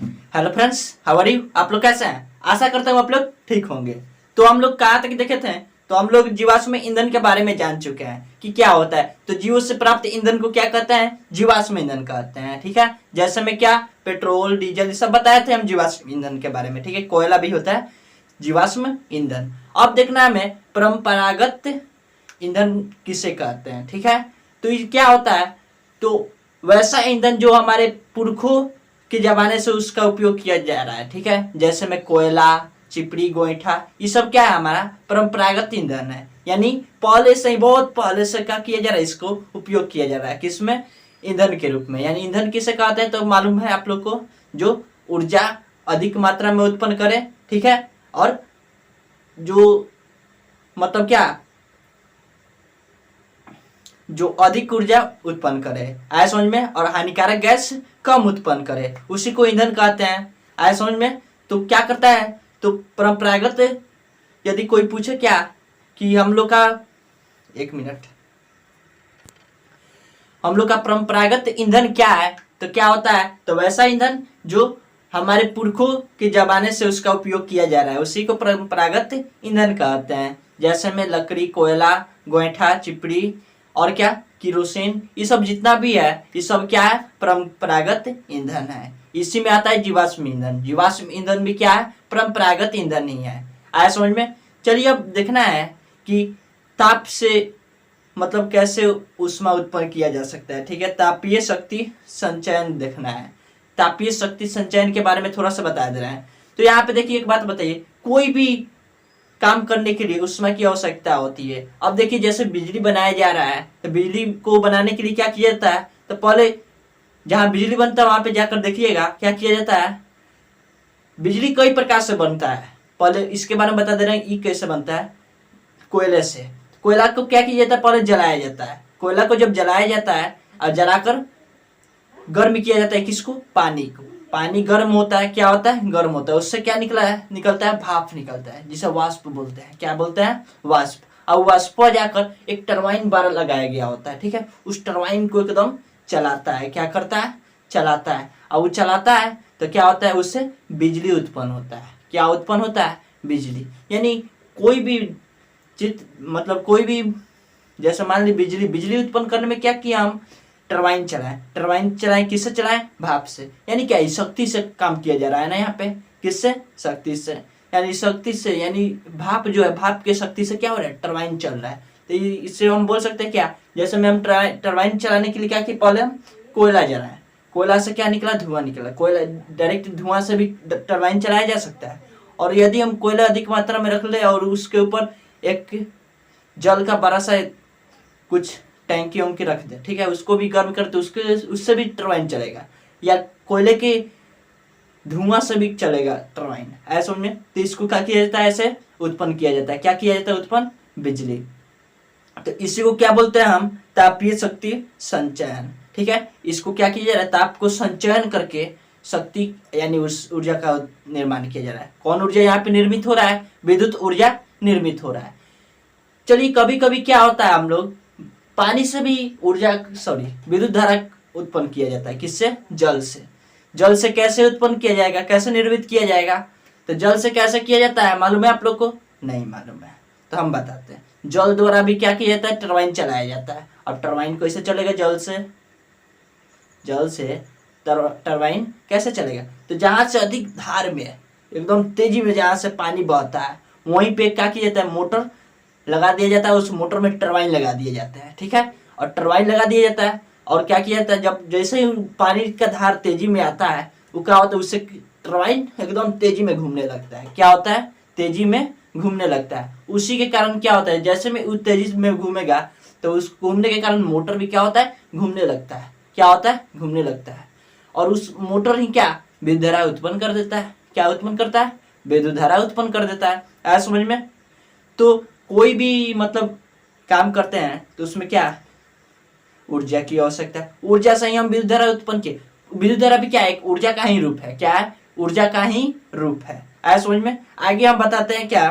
Hello friends, how are you. आप लोग कैसे हैं? आशा करता हूँ आप लोग ठीक होंगे। तो हम लोग कहाँ तक देखे थे? तो हम लोग जीवाश्म ईंधन के बारे में जान चुके हैं कि क्या होता है। तो जीवों से प्राप्त ईंधन को क्या कहते हैं? जीवाश्म ईंधन कहते हैं। ठीक है, जैसे में क्या पेट्रोल डीजल ये सब बताए थे हम जीवाश्म ईंधन के बारे में। ठीक है, कोयला भी होता है जीवाश्म ईंधन। अब देखना हमें परंपरागत ईंधन किसे कहते हैं। ठीक है, तो ये क्या होता है? तो वैसा ईंधन जो हमारे पुरखों के जमाने से उसका उपयोग किया जा रहा है। ठीक है, जैसे में कोयला, चिपड़ी, गोईठा, ये सब क्या है? हमारा परंपरागत ईंधन है। यानी पहले से ही, बहुत पहले से क्या किया जा रहा है? इसको उपयोग किया जा रहा है किसमें? ईंधन के रूप में। यानी ईंधन किसे कहते हैं तो मालूम है आप लोग को? जो ऊर्जा अधिक मात्रा में उत्पन्न करे। ठीक है, और जो मतलब क्या, जो अधिक ऊर्जा उत्पन्न करे, आया समझ में, और हानिकारक गैस कम उत्पन्न करे, उसी को ईंधन कहते हैं। आया समझ में। तो क्या करता है? तो परंपरागत, यदि कोई पूछे क्या कि हम लोग का, एक मिनट, हम लोग का परंपरागत ईंधन क्या है, तो क्या होता है? तो वैसा ईंधन जो हमारे पुरखों के जमाने से उसका उपयोग किया जा रहा है, उसी को परंपरागत ईंधन कहते हैं। जैसे में लकड़ी, कोयला, गोईठा, चिपड़ी और क्या, किरोसिन, ये सब जितना भी है, ये सब क्या है? परंपरागत ईंधन है। इसी में आता है जीवाश्म ईंधन। जीवाश्म ईंधन भी क्या है? परंपरागत ईंधन ही है। आया समझ में। चलिए अब देखना है कि ताप से मतलब कैसे ऊष्मा उत्पन्न किया जा सकता है। ठीक है, तापीय शक्ति संचयन देखना है। तापीय शक्ति संचयन के बारे में थोड़ा सा बता दे रहे हैं। तो यहाँ पे देखिए, एक बात बताइए, कोई भी काम करने के लिए ऊष्मा की आवश्यकता होती है। अब देखिए, जैसे बिजली बनाया जा रहा है, तो बिजली को बनाने के लिए क्या किया जाता है? तो पहले जहां बिजली बनता है वहां पे जाकर देखिएगा क्या किया जाता है। बिजली कई प्रकार से बनता है। पहले इसके बारे में बता दे रहे हैं, ये कैसे बनता है। कोयले से। कोयला को क्या किया जाता है? पहले जलाया जाता है। कोयला को जब जलाया जाता है और जलाकर गर्म किया जाता है किसको? पानी को। पानी गर्म होता है, क्या होता है? गर्म होता है। उससे क्या निकलता है? भाप निकलता है, जिसे वाष्प बोलते हैं। क्या बोलते हैं? वाष्प। अब वाष्प जाकर एक टरबाइन बार लगाया गया होता है। ठीक है, उस टरबाइन को एकदम चलाता है। क्या करता है? चलाता है। अब वो चलाता है तो क्या होता है? उससे बिजली उत्पन्न होता है। क्या उत्पन्न होता है? बिजली। यानी कोई भी मतलब कोई भी, जैसे मान ली बिजली, बिजली उत्पन्न करने में क्या किया हम? टरबाइन चलाएं। टरबाइन चलाएं, किससे चलाएं? भाप से। यानी क्या, शक्ति से काम किया जा रहा है ना यहाँ पे। किससे? शक्ति से। यानी शक्ति से, यानी भाप जो है, भाप की शक्ति से क्या हो रहा है? टरबाइन चल रहा है। तो इससे हम बोल सकते हैं क्या, जैसे में हम टरबाइन चलाने के लिए क्या किया? पहले हम कोयला जलाएं। कोयला से क्या निकला? धुआं निकला। कोयला डायरेक्ट धुआं से भी टरबाइन चलाया जा सकता है। और यदि हम कोयला अधिक मात्रा में रख ले और उसके ऊपर एक जल का बड़ा सा कुछ टैंकी उनकी रख दे, ठीक है, उसको भी गर्म करते, उसके उससे भी टरबाइन चलेगा। या कोयले के धुआं से भी चलेगा टरबाइन। ऐसा में तो इसको क्या किया जाता है? ऐसे उत्पन्न किया जाता है। क्या किया जाता है? उत्पन्न बिजली। तो इसी को क्या बोलते हैं हम? तापीय शक्ति संचयन। ठीक है, इसको क्या किया जा रहा है? ताप को संचयन करके शक्ति यानी उस ऊर्जा का निर्माण किया जा रहा है। कौन ऊर्जा यहाँ पे निर्मित हो रहा है? विद्युत ऊर्जा निर्मित हो रहा है। चलिए, कभी कभी क्या होता है, हम लोग पानी से भी ऊर्जा, सॉरी, विद्युत धारा उत्पन्न किया जाता है। किससे? जल से। जल से कैसे उत्पन्न किया जाएगा? कैसे निर्मित किया जाएगा? तो जल से कैसे किया जाता है, मालूम है आप लोग को? नहीं मालूम है तो हम बताते हैं। जल द्वारा भी क्या किया जाता है? टरबाइन चलाया जाता है। अब टरबाइन कैसे चलेगा? जल से। जल से टरबाइन कैसे चलेगा? तो जहां से अधिक धार में, एकदम तेजी में जहां से पानी बहता है, वहीं पे क्या किया जाता है? मोटर लगा दिया जाता है। उस मोटर में टरबाइन लगा दिए जाते हैं। ठीक है, और टरबाइन लगा दिया जाता है। और क्या किया जाता है? जब जैसे ही पानी का धार तेजी में आता है, वो क्या होता है? उससे टरबाइन एकदम तेजी में घूमने लगता है। क्या होता है? तेजी में घूमने लगता है। उसी के कारण क्या होता है? जैसे में उस तेजी में घूमेगा तो उस घूमने के कारण मोटर भी क्या होता है? घूमने लगता है। क्या होता है? घूमने लगता है। और उस मोटर ही क्या, विद्युत धारा उत्पन्न कर देता है। क्या उत्पन्न करता है? विद्युत धारा उत्पन्न कर देता है। आया समझ में। तो कोई भी मतलब काम करते हैं तो उसमें क्या, ऊर्जा की आवश्यकता है। ऊर्जा से ही हम विद्युत धारा उत्पन्न किए। विद्युत धारा भी क्या है? एक ऊर्जा का ही रूप है। क्या है? ऊर्जा का ही रूप है। आया समझ में। आगे हम बताते हैं क्या,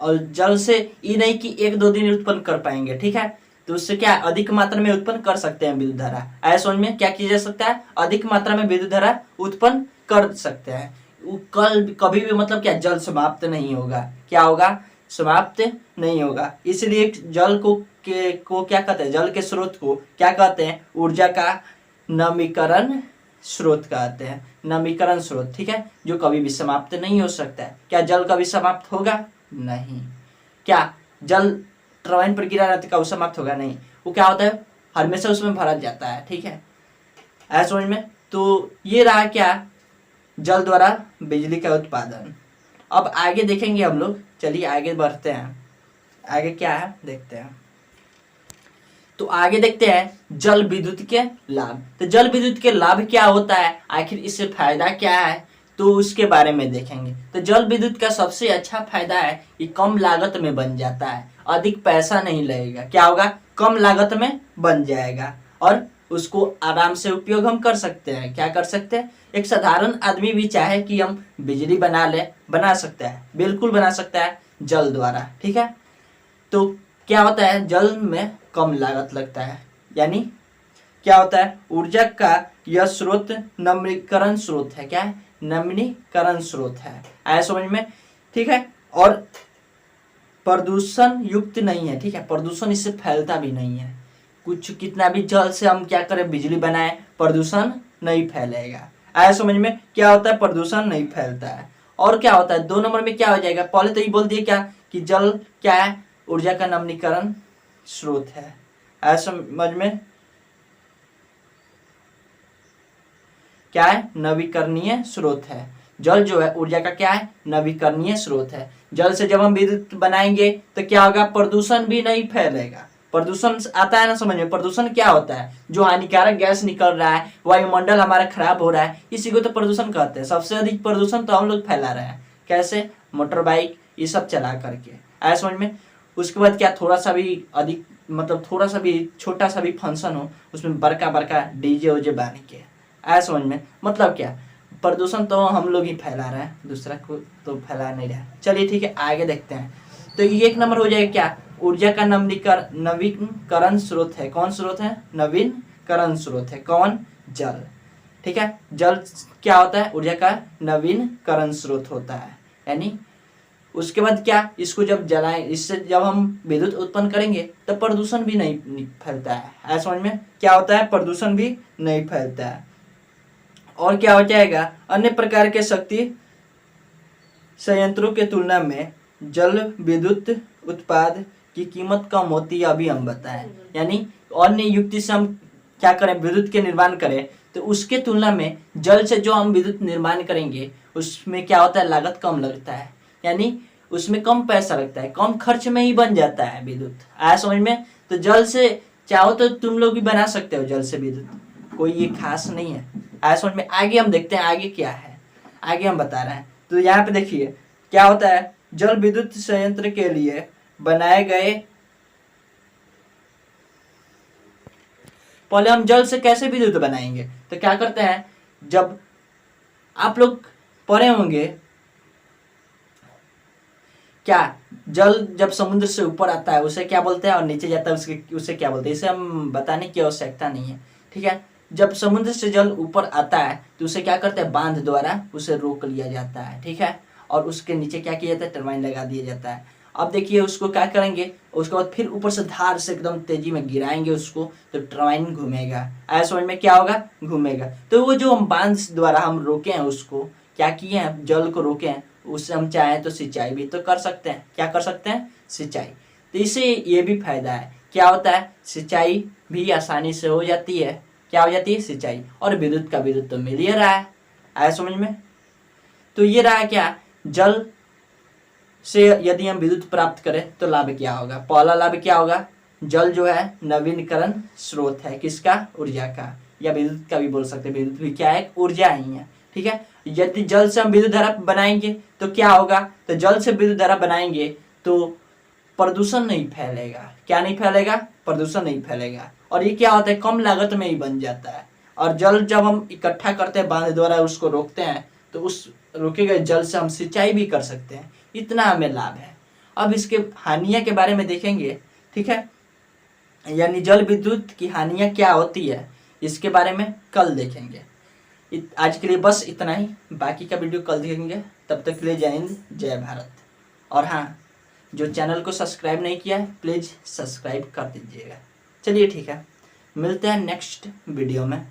और जल से ये नहीं कि 1-2 दिन उत्पन्न कर पाएंगे, ठीक है। तो उससे क्या अधिक मात्रा में उत्पन्न कर सकते हैं विद्युत धारा। ऐसा समझ में क्या किया जा सकता है, अधिक मात्रा में विद्युत धारा उत्पन्न कर सकते हैं। कल कभी भी मतलब क्या जल समाप्त नहीं होगा, क्या होगा, समाप्त नहीं होगा। इसलिए जल को क्या कहते हैं, जल के स्रोत को क्या कहते हैं, ऊर्जा का नवीकरण स्रोत कहते हैं, नवीकरण स्रोत, ठीक है, जो कभी भी समाप्त नहीं हो सकता है। क्या जल कभी समाप्त होगा, नहीं। क्या जल टरबाइन प्रक्रिया रहती है, समाप्त होगा, नहीं। वो क्या होता है, हमेशा उसमें भरा जाता है, ठीक है, ऐसा समझ में। तो ये रहा क्या, जल द्वारा बिजली का उत्पादन। अब आगे देखेंगे हम लोग, चलिए आगे बढ़ते हैं, आगे क्या है देखते हैं। तो आगे देखते हैं जल विद्युत के लाभ। तो जल विद्युत के लाभ क्या होता है, आखिर इससे फायदा क्या है, तो उसके बारे में देखेंगे। तो जल विद्युत का सबसे अच्छा फायदा है कि कम लागत में बन जाता है, अधिक पैसा नहीं लगेगा। क्या होगा, कम लागत में बन जाएगा और उसको आराम से उपयोग हम कर सकते हैं। क्या कर सकते हैं, एक साधारण आदमी भी चाहे कि हम बिजली बना सकता है, बिल्कुल बना सकता है जल द्वारा, ठीक है। तो क्या होता है, जल में कम लागत लगता है, यानी क्या होता है, ऊर्जा का यह स्रोत नवीकरण स्रोत है। क्या है, नवीकरण स्रोत है, ऐसा समझ में, ठीक है। और प्रदूषण युक्त नहीं है, ठीक है, प्रदूषण इससे फैलता भी नहीं है। कुछ कितना भी जल से हम क्या करें, बिजली बनाए, प्रदूषण नहीं फैलेगा। ऐसा समझ में, क्या होता है, प्रदूषण नहीं फैलता है। और क्या होता है, 2 नंबर में क्या हो जाएगा, पहले तो ये बोल दिए क्या कि जल क्या है, ऊर्जा का नवीकरण स्रोत है। ऐसा समझ में, क्या है, नवीकरणीय स्रोत है। जल जो है ऊर्जा का क्या है, नवीकरणीय स्रोत है। जल से जब हम विद्युत बनाएंगे तो क्या होगा, प्रदूषण भी नहीं फैलेगा। प्रदूषण आता है ना समझ में, प्रदूषण क्या होता है, जो हानिकारक गैस निकल रहा है, वायुमंडल हमारा खराब हो रहा है, इसी को तो प्रदूषण कहते हैं। सबसे अधिक प्रदूषण तो हम लोग फैला रहे हैं, कैसे, मोटर बाइक ये सब चला करके, ऐसा समझ में। उसके बाद क्या, थोड़ा सा भी अधिक मतलब थोड़ा सा भी छोटा सा भी फंक्शन हो, उसमें बड़का बड़का डीजे उजे बांध के, ऐसा समझ में, मतलब क्या, प्रदूषण तो हम लोग ही फैला रहे हैं, दूसरा को तो फैला नहीं रहा। चलिए ठीक है, आगे देखते हैं। तो ये 1 नंबर हो जाएगा क्या, ऊर्जा का नवीकरण स्रोत है। कौन स्रोत है, नवीकरण स्रोत है, कौन, जल, ठीक है। जल क्या होता है, ऊर्जा का नवीकरण स्रोत होता है, यानी उसके बाद क्या, इसको जब जलाएं, इससे जब हम विद्युत उत्पन्न करेंगे तब प्रदूषण भी नहीं फैलता है। ऐसा समझ में, क्या होता है, प्रदूषण भी नहीं फैलता है। और क्या हो जाएगा, अन्य प्रकार के शक्ति संयंत्रों के तुलना में जल विद्युत उत्पाद की कीमत कम होती है, अभी हम बताएं। यानी अन्य युक्ति से हम क्या करें, विद्युत के निर्माण करें, तो उसके तुलना में जल से जो हम विद्युत निर्माण करेंगे उसमें क्या होता है, लागत कम लगता है, यानी उसमें कम पैसा लगता है, कम खर्च में ही बन जाता है विद्युत। आया समझ में। तो जल से चाहो तो तुम लोग भी बना सकते हो जल से विद्युत, कोई ये खास नहीं है। आया समझ में। आगे हम देखते हैं आगे क्या है, आगे हम बता रहे हैं। तो यहाँ पे देखिए क्या होता है, जल विद्युत संयंत्र के लिए बनाए गए, पहले हम जल से कैसे विद्युत बनाएंगे, तो क्या करते हैं, जब आप लोग पढ़े होंगे क्या, जल जब समुद्र से ऊपर आता है उसे क्या बोलते हैं, और नीचे जाता है उसे क्या बोलते हैं, इसे हम बताने की आवश्यकता नहीं है, ठीक है। जब समुद्र से जल ऊपर आता है तो उसे क्या करते हैं, बांध द्वारा उसे रोक लिया जाता है, ठीक है, और उसके नीचे क्या किया जाता है, टरबाइन लगा दिया जाता है। अब देखिए उसको क्या करेंगे, उसके बाद फिर ऊपर से धार से एकदम तेजी में गिराएंगे उसको, तो टरबाइन घूमेगा। ऐसा समझ में, क्या होगा, घूमेगा। तो वो जो हम बांध द्वारा हम रोके हैं, उसको क्या किए हैं, जल को रोके हैं, उससे हम चाहें तो सिंचाई भी तो कर सकते हैं। क्या कर सकते हैं, सिंचाई। तो इससे ये भी फायदा है, क्या होता है, सिंचाई भी आसानी से हो जाती है। क्या हो जाती है, सिंचाई। और विद्युत का विद्युत तो मिल ही रहा है। आया समझ में। तो ये रहा क्या, जल से यदि हम विद्युत प्राप्त करें तो लाभ क्या होगा, पहला लाभ क्या होगा, जल जो है नवीकरण स्रोत है, किसका, ऊर्जा का, या विद्युत का भी बोल सकते हैं, विद्युत भी क्या है, ऊर्जा ही है, ठीक है। यदि जल से हम विद्युत धारा बनाएंगे तो क्या होगा, तो जल से विद्युत धारा बनाएंगे तो प्रदूषण नहीं फैलेगा। क्या नहीं फैलेगा, प्रदूषण नहीं फैलेगा। और ये क्या होता है, कम लागत में ही बन जाता है। और जल जब हम इकट्ठा करते हैं बांध द्वारा, उसको रोकते हैं, तो उस रोके गए जल से हम सिंचाई भी कर सकते हैं। इतना हमें लाभ है। अब इसके हानियाँ के बारे में देखेंगे, ठीक है, यानी जल विद्युत की हानियाँ क्या होती है इसके बारे में कल देखेंगे। आज के लिए बस इतना ही, बाकी का वीडियो कल देखेंगे। तब तक के लिए जय हिंद जय भारत। और हाँ, जो चैनल को सब्सक्राइब नहीं किया है प्लीज़ सब्सक्राइब कर दीजिएगा। चलिए ठीक है, मिलते हैं नेक्स्ट वीडियो में।